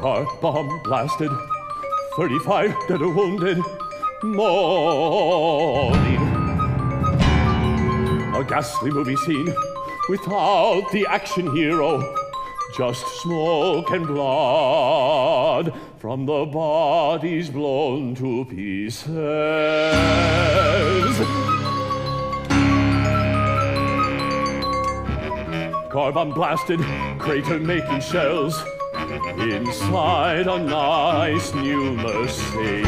Car bomb blasted, 35 dead or wounded. Morning. A ghastly movie scene without the action hero. Just smoke and blood from the bodies blown to pieces. Car bomb blasted, crater making shells. Inside a nice new Mercedes.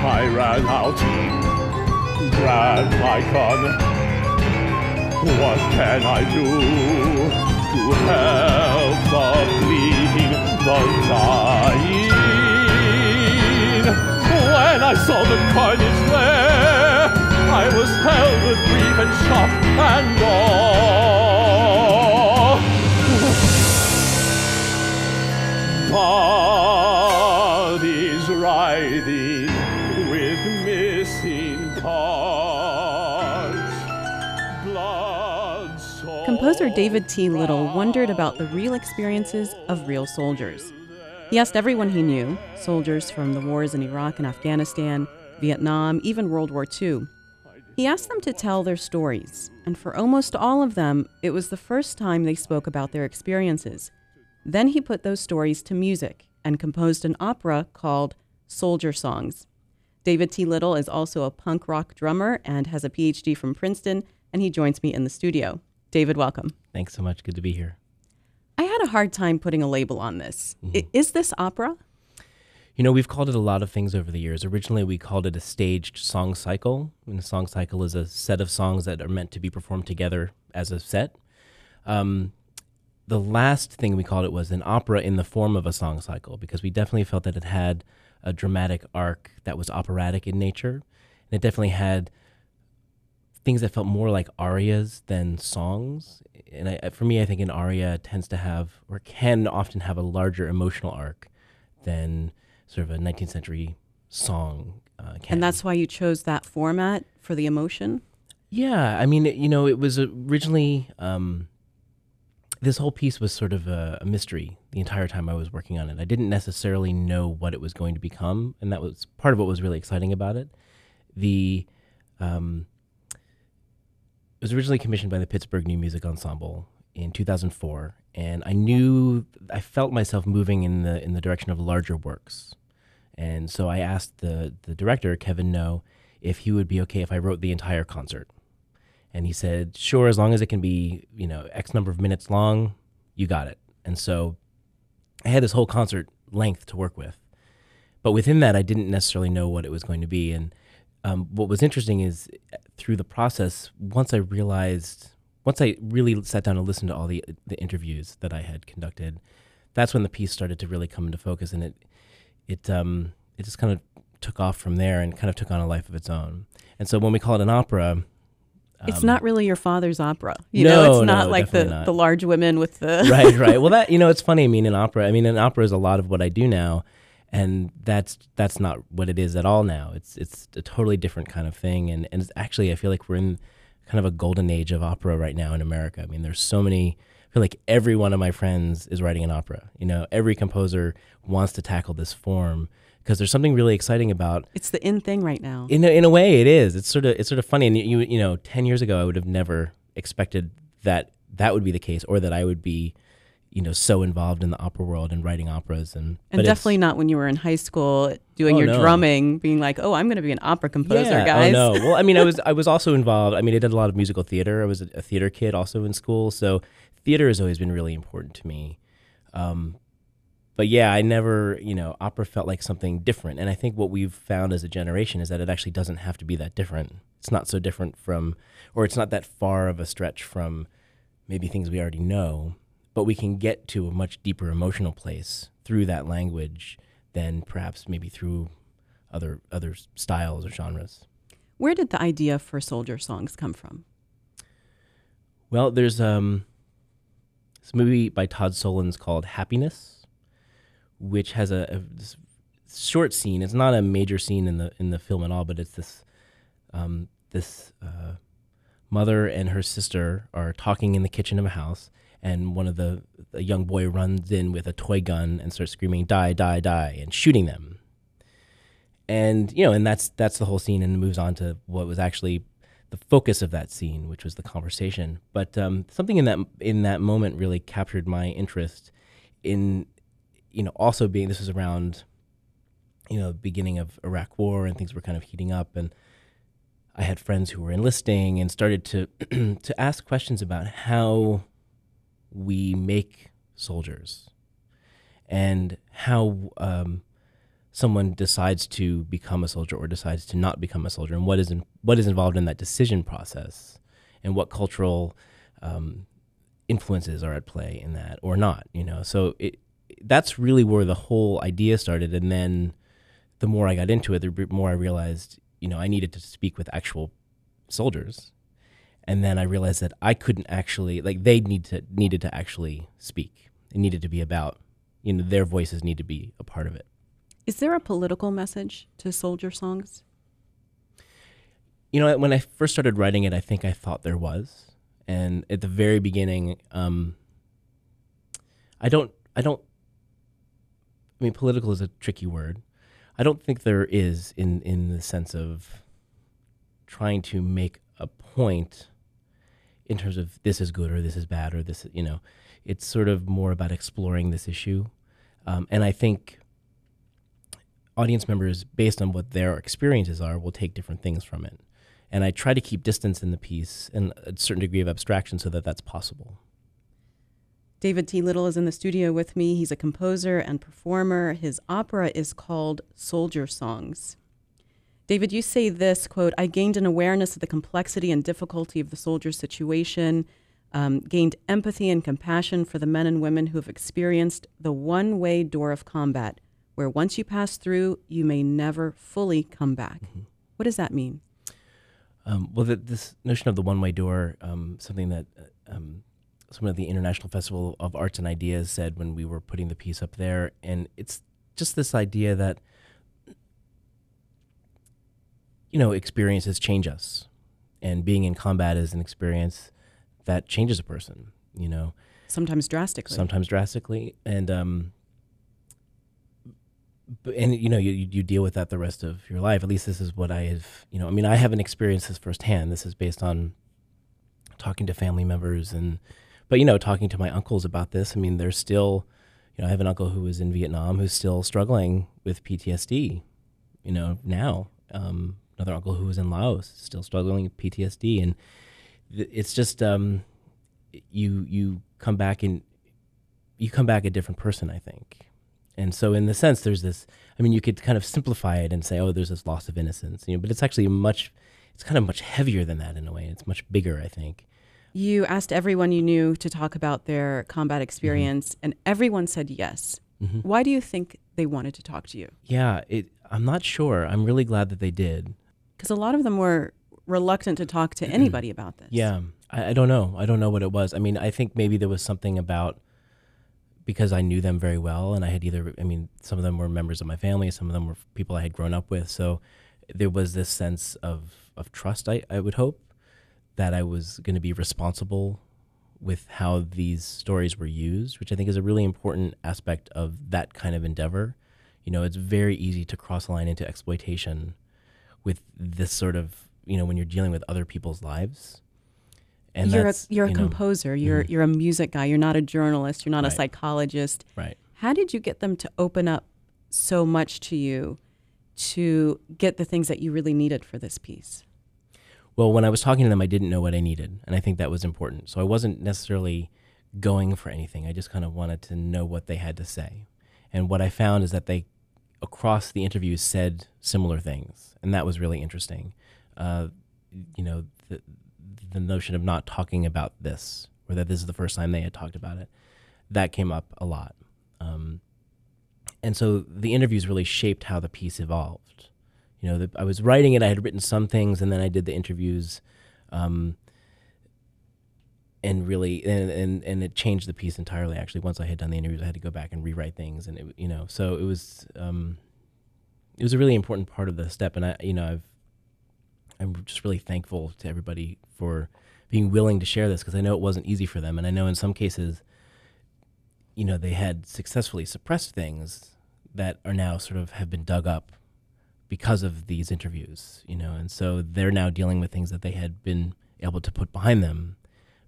I ran out, grabbed my gun. What can I do to help the bleeding, the dying? When I saw the carnage there, I was held with grief and shock and awe. Bodies writhing with missing parts. Blood soaked. Composer David T. Little wondered about the real experiences of real soldiers. He asked everyone he knew, soldiers from the wars in Iraq and Afghanistan, Vietnam, even World War II. He asked them to tell their stories, and for almost all of them, it was the first time they spoke about their experiences. Then he put those stories to music and composed an opera called Soldier Songs. David T. Little is also a punk rock drummer and has a PhD from Princeton, and he joins me in the studio. David, welcome. Thanks so much. Good to be here. I had a hard time putting a label on this. Is this opera? You know, we've called it a lot of things over the years. Originally, we called it a staged song cycle. And a song cycle is a set of songs that are meant to be performed together as a set. The last thing we called it was an opera in the form of a song cycle, because we definitely felt that it had a dramatic arc that was operatic in nature. And it definitely had things that felt more like arias than songs. And for me, I think an aria tends to have, or can often have, a larger emotional arc than sort of a 19th century song can. And that's why you chose that format for the emotion? Yeah, I mean, it was originally, this whole piece was sort of a mystery the entire time I was working on it. I didn't necessarily know what it was going to become, and that was part of what was really exciting about it. It was originally commissioned by the Pittsburgh New Music Ensemble in 2004, and I felt myself moving in the direction of larger works. And so I asked the director, Kevin No, if he would be okay if I wrote the entire concert. And he said, sure, as long as it can be, X number of minutes long, you got it. And so I had this whole concert length to work with. But within that, I didn't necessarily know what it was going to be. And what was interesting is through the process, once I really sat down and listened to all the interviews that I had conducted, that's when the piece started to really come into focus. And it just kind of took off from there and kind of took on a life of its own. And so when we call it an opera, it's not really your father's opera. It's not no, like the large women with the... Right. Well, it's funny. an opera is a lot of what I do now, and that's not what it is at all now. It's a totally different kind of thing, and it's actually, I feel like we're in kind of a golden age of opera right now in America. I mean, there's so many... I feel like every one of my friends is writing an opera. Every composer wants to tackle this form because there's something really exciting about. It's the in thing right now. In a way, it is. It's sort of funny. And 10 years ago, I would have never expected that would be the case, or that I would be, so involved in the opera world and writing operas. And definitely not when you were in high school doing drumming, being like, oh, I'm going to be an opera composer, guys. Oh no. Well, I was also involved. I did a lot of musical theater. I was a theater kid also in school, so theater has always been really important to me. But yeah, I never, opera felt like something different. And I think what we've found as a generation is that it actually doesn't have to be that different. It's not so different from, or it's not that far of a stretch from maybe things we already know, but we can get to a much deeper emotional place through that language than perhaps maybe through other styles or genres. Where did the idea for Soldier Songs come from? Well, there's this movie by Todd Solondz called Happiness, which has this short scene. It's not a major scene in the film at all, but it's this mother and her sister are talking in the kitchen of a house, and the young boy runs in with a toy gun and starts screaming, "Die, die, die," and shooting them. And, and that's the whole scene, and moves on to what was actually the focus of that scene, which was the conversation. But something in that moment really captured my interest in, also being, this was around, beginning of Iraq War, and things were kind of heating up, and I had friends who were enlisting and started to to ask questions about how we make soldiers and how someone decides to become a soldier or decides to not become a soldier, and what is involved in that decision process, and what cultural influences are at play in that or not. So that's really where the whole idea started. And then the more I got into it, the more I realized, I needed to speak with actual soldiers. And then I realized that I couldn't actually, they needed to actually speak. It needed to be about, their voices need to be a part of it. Is there a political message to soldier songs? When I first started writing it, I think I thought there was. And at the very beginning, political is a tricky word. I don't think there is in the sense of trying to make a point in terms of this is good or this is bad or this, it's sort of more about exploring this issue. And I think audience members, based on what their experiences are, will take different things from it. And I try to keep distance in the piece and a certain degree of abstraction so that that's possible. David T. Little is in the studio with me. He's a composer and performer. His opera is called Soldier Songs. David, you say this, quote, "I gained an awareness of the complexity and difficulty of the soldier situation, gained empathy and compassion for the men and women who have experienced the one-way door of combat, where once you pass through, you may never fully come back." Mm-hmm. What does that mean? This notion of the one-way door, something that someone at the International Festival of Arts and Ideas said when we were putting the piece up there, and it's just this idea that, experiences change us, and being in combat is an experience that changes a person, Sometimes drastically. And you deal with that the rest of your life. At least this is what I have, I haven't experienced this firsthand. This is based on talking to family members but talking to my uncles about this. There's still, I have an uncle who was in Vietnam who's still struggling with PTSD, now. Another uncle who was in Laos still struggling with PTSD. And it's just, you come back a different person, I think. And so in the sense, there's this, you could kind of simplify it and say, oh, there's this loss of innocence, but it's actually it's kind of much heavier than that in a way. It's much bigger, I think. You asked everyone you knew to talk about their combat experience, mm-hmm. and everyone said yes. Mm-hmm. Why do you think they wanted to talk to you? Yeah, I'm not sure. I'm really glad that they did. Because a lot of them were reluctant to talk to anybody about this. Yeah, I don't know. I don't know what it was. I think maybe there was something about, because I knew them very well, and I had some of them were members of my family, some of them were people I had grown up with. So there was this sense of trust, I would hope, that I was going to be responsible with how these stories were used, which I think is a really important aspect of that kind of endeavor. It's very easy to cross a line into exploitation with this sort of, when you're dealing with other people's lives. And you're a composer, you're a music guy, you're not a journalist, you're not right. a psychologist. Right. How did you get them to open up so much to you to get the things that you really needed for this piece? Well, when I was talking to them, I didn't know what I needed, and I think that was important. So I wasn't necessarily going for anything. I just kind of wanted to know what they had to say. And what I found is that they, across the interviews, said similar things, and that was really interesting. The notion of not talking about this, or that this is the first time they had talked about it, that came up a lot. And so the interviews really shaped how the piece evolved. I was writing it, I had written some things, and then I did the interviews, and really, and it changed the piece entirely. Actually, once I had done the interviews, I had to go back and rewrite things, and so it was a really important part of the step. And I'm just really thankful to everybody for being willing to share this, because I know it wasn't easy for them, and I know in some cases, they had successfully suppressed things that are now sort of have been dug up because of these interviews, and so they're now dealing with things that they had been able to put behind them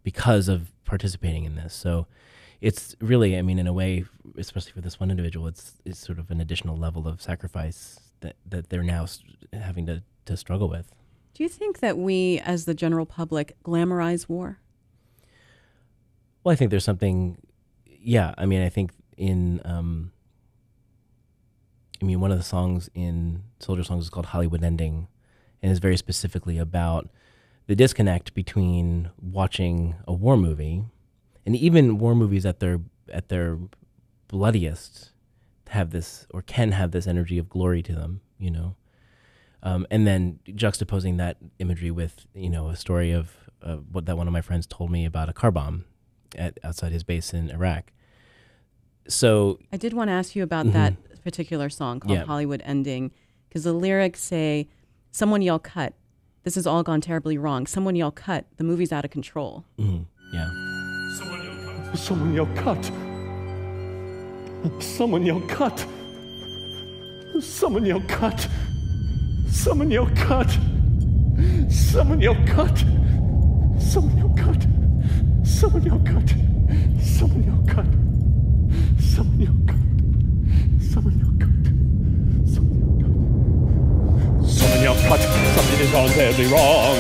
because of participating in this. So it's really, in a way, especially for this one individual, it's sort of an additional level of sacrifice that they're now having to struggle with. Do you think that we, as the general public, glamorize war? Well, I think there's something, yeah. I think in, one of the songs in Soldier Songs is called Hollywood Ending, and is very specifically about the disconnect between watching a war movie, and even war movies at their bloodiest have this, or can have this energy of glory to them, and then juxtaposing that imagery with, a story of what that one of my friends told me about a car bomb outside his base in Iraq. So I did want to ask you about that particular song called Hollywood Ending, because the lyrics say, "Someone yell cut. This has all gone terribly wrong. Someone yell cut. The movie's out of control." Yeah. Someone yell cut. Someone yell cut. Someone yell cut. Someone yell cut. Someone yell cut. Someone yell cut. Someone yell cut. Someone yell cut. Someone yell cut. Someone yell cut. Someone yell cut. Someone yell cut. Something is gone terribly wrong.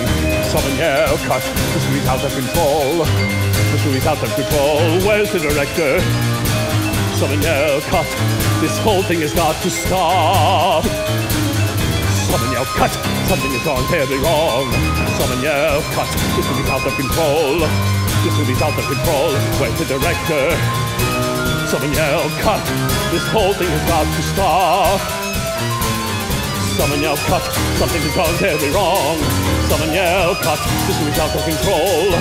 Someone yell cut. This movie's out of control. This movie's out of control. Where's the director? Someone yell cut. This whole thing has got to stop. Someone yell cut. Something has gone terribly wrong. Someone yell cut. This movie's out of control. This movie's out of control. Where's the director? Someone yell cut. This whole thing has got to stop. Someone yell cut. Something has gone terribly wrong. Someone yell cut. This movie's out of control.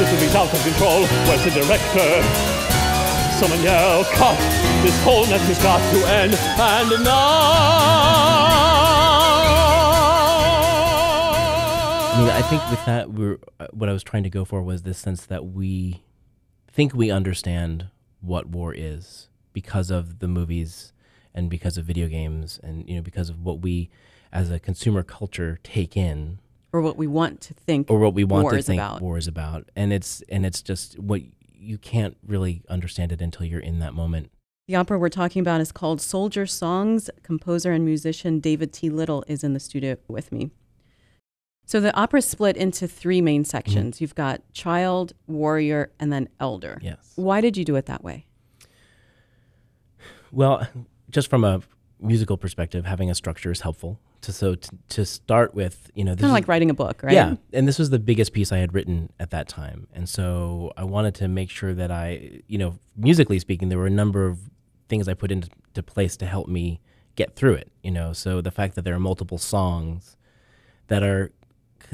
This movie's out of control. Where's the director? Someone yell cut. This whole mess has got to end. And now. I think with that, what I was trying to go for was this sense that we think we understand what war is because of the movies and because of video games and because of what we as a consumer culture take in, or what we want to think, war is about, and it's just what you can't really understand it until you're in that moment. The opera we're talking about is called Soldier Songs. Composer and musician David T. Little is in the studio with me. So the opera is split into three main sections. You've got child, warrior, and then elder. Yes. Why did you do it that way? Well, just from a musical perspective, having a structure is helpful. To start with, this kind of like writing a book, right? Yeah, and this was the biggest piece I had written at that time, and so I wanted to make sure that I, musically speaking, there were a number of things I put into place to help me get through it. So the fact that there are multiple songs that are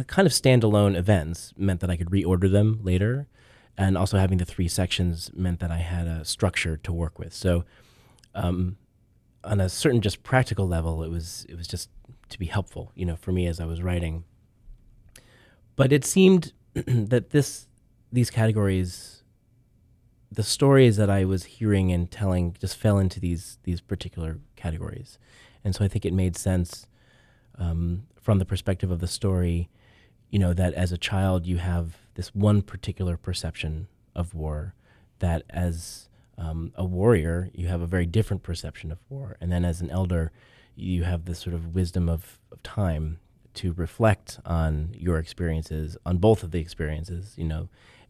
kind of standalone events meant that I could reorder them later, and also having the three sections meant that I had a structure to work with. So on a certain just practical level, it was just to be helpful, for me as I was writing. But it seemed that these categories, the stories that I was hearing and telling, just fell into these particular categories, and so I think it made sense from the perspective of the story, that as a child you have this one particular perception of war, that as a warrior you have a very different perception of war, and then as an elder you have this sort of wisdom of time to reflect on your experiences, on both of the experiences,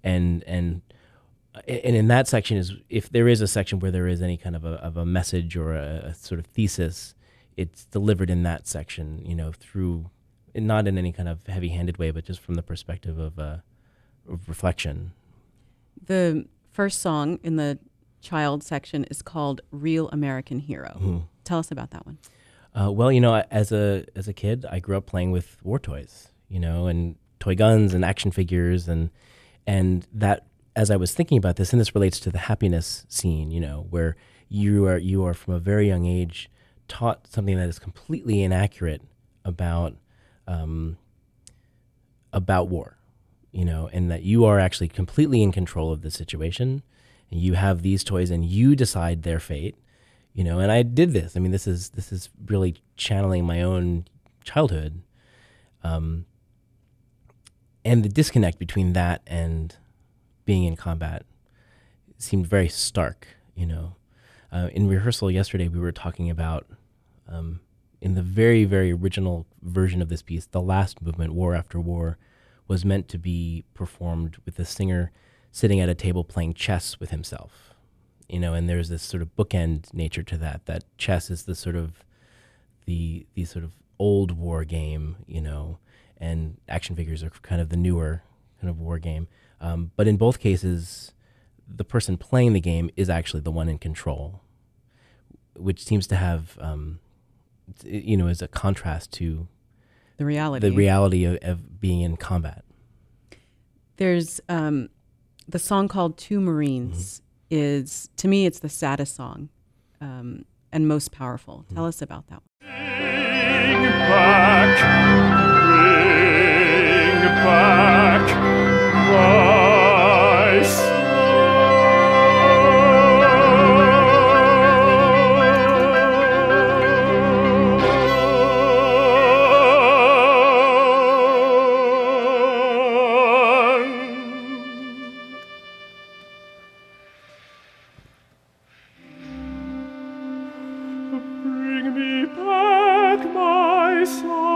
and in that section is, if there is a section where there is any kind of a message or a sort of thesis, it's delivered in that section, through, not in any kind of heavy-handed way, but just from the perspective of reflection. The first song in the child section is called Real American Hero. Mm-hmm. Tell us about that one. Well, as a kid, I grew up playing with war toys, and toy guns and action figures, and that, as I was thinking about this, and this relates to the happiness scene, where you are from a very young age taught something that is completely inaccurate about war, and that you are actually completely in control of the situation, and you have these toys and you decide their fate, and I did this. I mean, this is really channeling my own childhood. And the disconnect between that and being in combat seemed very stark, In rehearsal yesterday, we were talking about, in the very, very original version of this piece, the last movement, War After War, was meant to be performed with the singer sitting at a table playing chess with himself, and there's this sort of bookend nature to that chess is the sort of the sort of old war game, and action figures are kind of the newer kind of war game. But in both cases, the person playing the game is actually the one in control, which seems to have, is a contrast to the reality of being in combat. There's the song called Two Marines is, to me, it's the saddest song and most powerful. Tell us about that one. Bring back my Bring me back my son.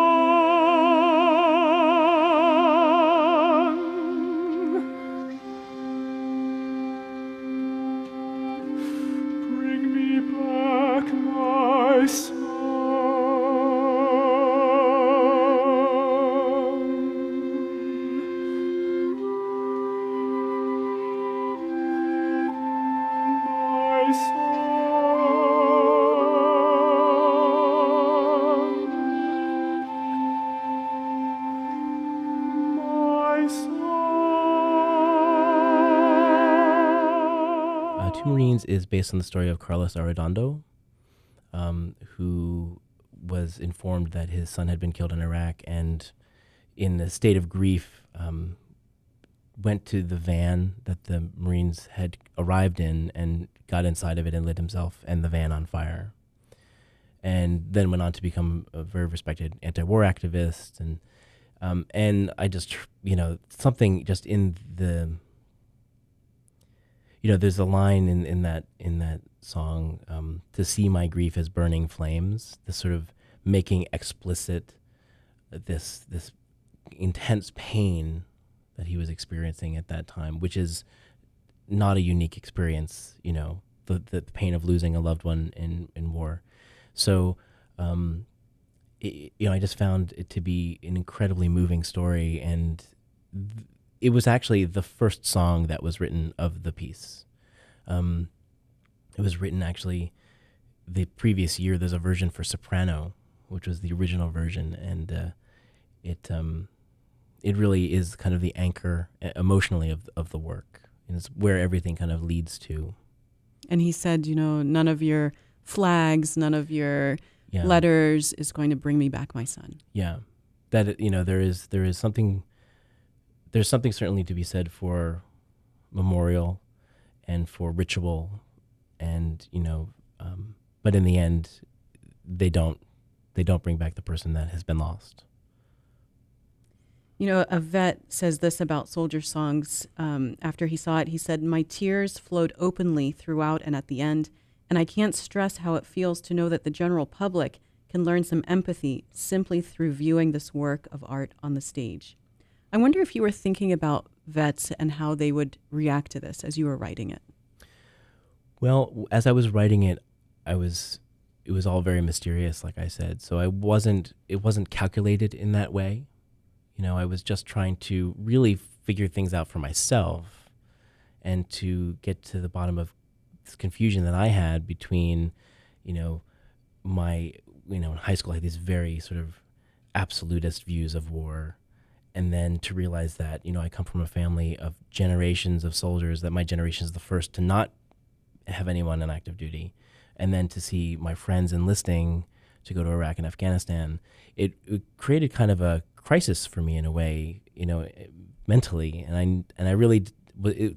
Bring me back my son. My son. Two Marines is based on the story of Carlos Arredondo, who was informed that his son had been killed in Iraq, and in a state of grief, went to the van that the Marines had arrived in and got inside of it and lit himself and the van on fire. And then went on to become a very respected anti-war activist. And I just, something just in the, there's a line in that song, to see my grief as burning flames, this sort of making explicit this intense pain that he was experiencing at that time, which is not a unique experience, the pain of losing a loved one in war. So, I just found it to be an incredibly moving story, and it was actually the first song that was written of the piece. It was written actually the previous year. There's a version for soprano, which was the original version, and it really is kind of the anchor emotionally of the work, and it's where everything kind of leads to. And he said, none of your flags, none of your letters is going to bring me back my son. Yeah, that there's something certainly to be said for memorial and for ritual, and but in the end, they don't bring back the person that has been lost. A vet says this about soldier songs. After he saw it, he said, "My tears flowed openly throughout and at the end, and I can't stress how it feels to know that the general public can learn some empathy simply through viewing this work of art on the stage." I wonder if you were thinking about vets and how they would react to this as you were writing it. Well, as I was writing it, it was all very mysterious, like I said. So it wasn't calculated in that way. I was just trying to really figure things out for myself and to get to the bottom of this confusion that I had between, in high school I had these very sort of absolutist views of war. And then to realize that, I come from a family of generations of soldiers, that my generation is the first to not have anyone on active duty. And then to see my friends enlisting to go to Iraq and Afghanistan, it created kind of a crisis for me in a way, mentally, and I really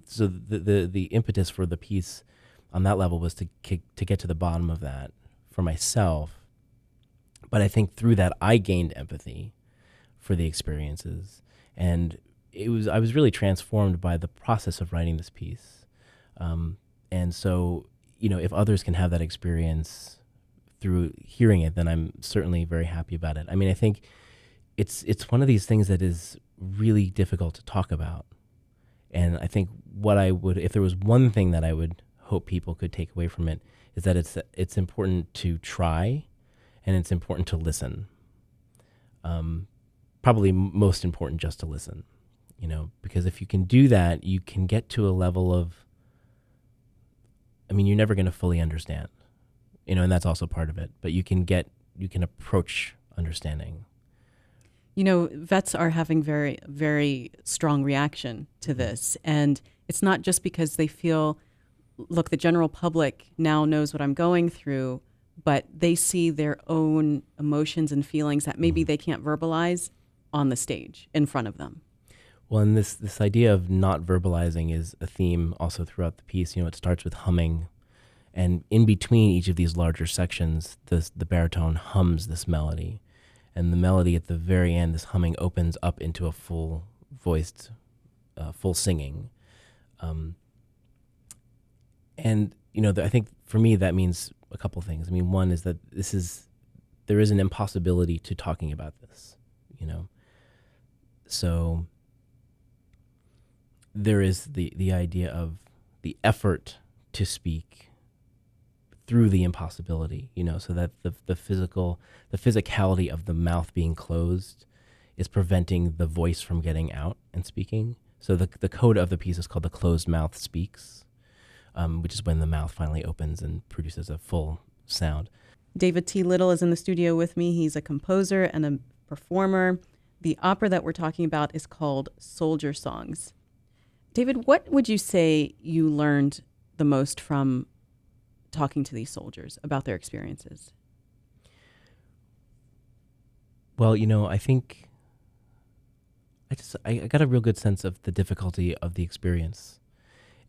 so the impetus for the piece on that level was to get to the bottom of that for myself. But I think through that I gained empathy for the experiences, and I was really transformed by the process of writing this piece. And so, if others can have that experience through hearing it, then I'm certainly very happy about it. I mean, I think it's one of these things that is really difficult to talk about. And I think if there was one thing that I would hope people could take away from it, is that it's important to try, and it's important to listen. Probably most important just to listen, because if you can do that, you can get to a level of, you're never going to fully understand, and that's also part of it, but you can approach understanding. Vets are having very, very strong reaction to this. And it's not just because they feel, look, the general public now knows what I'm going through, but they see their own emotions and feelings that maybe they can't verbalize on the stage in front of them. Well, and this idea of not verbalizing is a theme also throughout the piece. It starts with humming, and in between each of these larger sections, the baritone hums this melody, and the melody at the very end, this humming opens up into a full voiced, full singing, and I think for me that means a couple things. One is that there is an impossibility to talking about this, so there is the idea of the effort to speak through the impossibility, so that the physicality of the mouth being closed is preventing the voice from getting out and speaking. So the code of the piece is called the closed mouth speaks, which is when the mouth finally opens and produces a full sound. David T. Little is in the studio with me. He's a composer and a performer. The opera that we're talking about is called Soldier Songs. David, what would you say you learned the most from talking to these soldiers about their experiences? Well, I think I got a real good sense of the difficulty of the experience.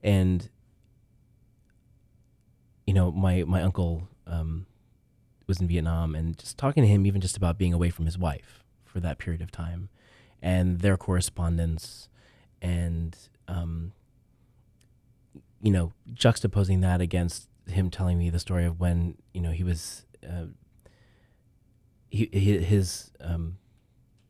And, my uncle was in Vietnam, and just talking to him even just about being away from his wife for that period of time and their correspondence, and juxtaposing that against him telling me the story of when he was his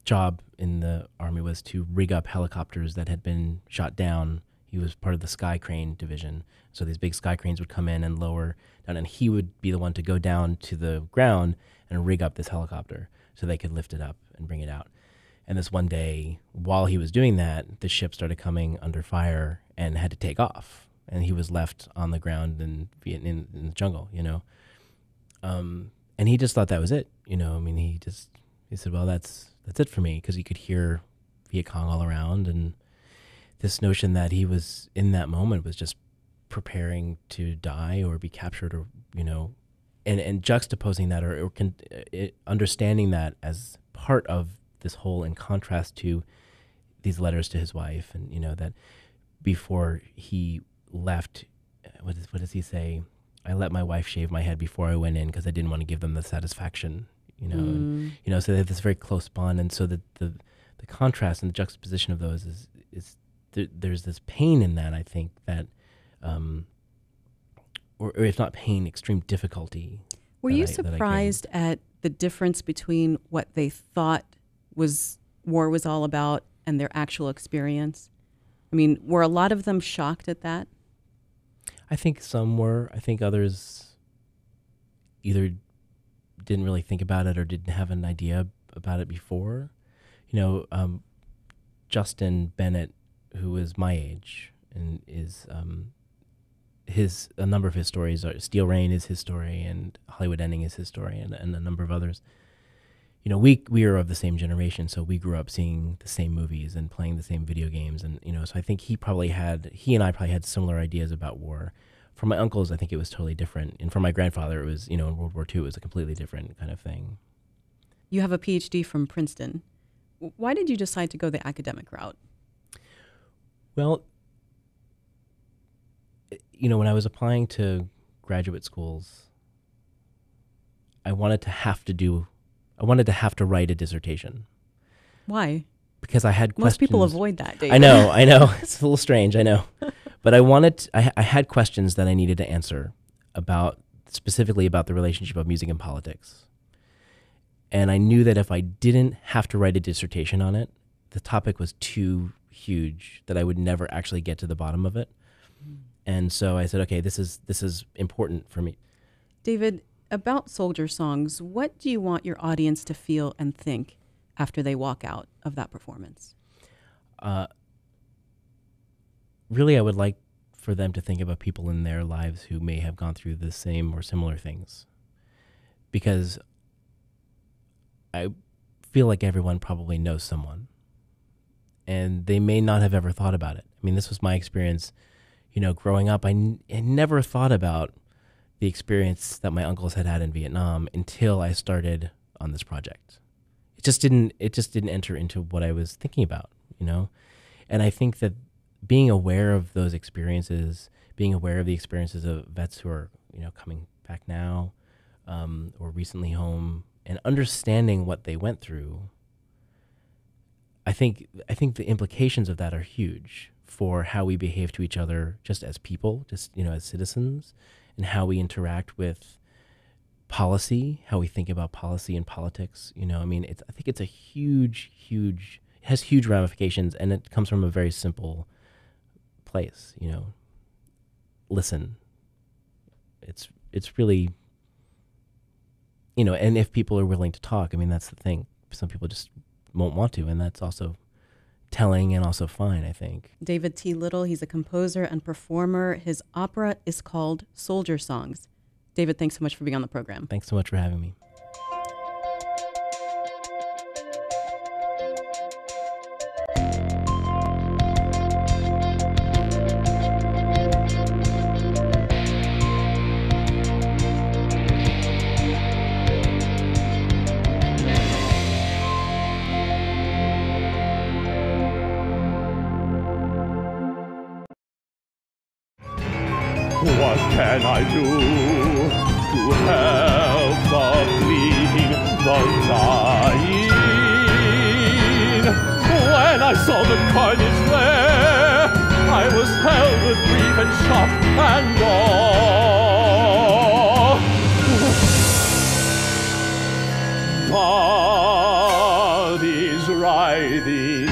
job in the Army was to rig up helicopters that had been shot down. He was part of the sky crane division, so these big sky cranes would come in and lower down, and he would be the one to go down to the ground and rig up this helicopter so they could lift it up and bring it out. And this one day, while he was doing that, the ship started coming under fire and had to take off. And he was left on the ground in the jungle, and he just thought that was it, he said, well, that's it for me, because he could hear Viet Cong all around, and this notion that he was in that moment was just preparing to die or be captured, or and juxtaposing that or understanding that as part of this whole, in contrast to these letters to his wife, and that before he left, what does he say? I let my wife shave my head before I went in because I didn't want to give them the satisfaction, and, so they have this very close bond. And so the contrast and the juxtaposition of those is there's this pain in that, I think, that, or if not pain, extreme difficulty. Were you surprised at the difference between what they thought war was all about and their actual experience? Were a lot of them shocked at that? I think some were. I think others either didn't really think about it or didn't have an idea about it before. Justin Bennett, who is my age, and is a number of his stories are Steel Rain is his story, and Hollywood Ending is his story, and a number of others. We are of the same generation, so we grew up seeing the same movies and playing the same video games, and so I think he and I probably had similar ideas about war. For my uncles, I think it was totally different, and for my grandfather, it was in World War II, it was a completely different kind of thing. You have a PhD from Princeton. Why did you decide to go the academic route? Well, you know, when I was applying to graduate schools, I wanted to have to write a dissertation. Why? Because I had questions. Most people avoid that, David. I know. It's a little strange, I know. But I had questions that I needed to answer specifically about the relationship of music and politics. And I knew that if I didn't have to write a dissertation on it, the topic was too huge that I would never actually get to the bottom of it. And so I said, okay, this is important for me. David, about soldier songs, what do you want your audience to feel and think after they walk out of that performance? Really, I would like for them to think about people in their lives who may have gone through the same or similar things. Because I feel like everyone probably knows someone, and they may not have ever thought about it. I mean, this was my experience, you know, growing up. I never thought about the experience that my uncles had in Vietnam until I started on this project. It just didn't enter into what I was thinking about, you know? And I think that being aware of those experiences, being aware of the experiences of vets who are, you know, coming back now, or recently home, and understanding what they went through, I think the implications of that are huge for how we behave to each other just as people, just, you know, as citizens, and how we interact with policy, how we think about policy and politics. You know, I mean, I think it's a huge, it has huge ramifications, and it comes from a very simple place, you know. Listen. It's really, you know, and if people are willing to talk, I mean, that's the thing. Some people just won't want to, and that's also telling and also fine, I think. David T. Little, he's a composer and performer. His opera is called Soldier Songs. David, thanks so much for being on the program. Thanks so much for having me. What can I do to help the bleeding, the dying? When I saw the carnage there, I was held with grief and shock and awe. Bodies writhing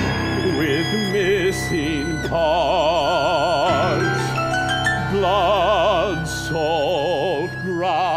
with missing parts, blood-soaked ground.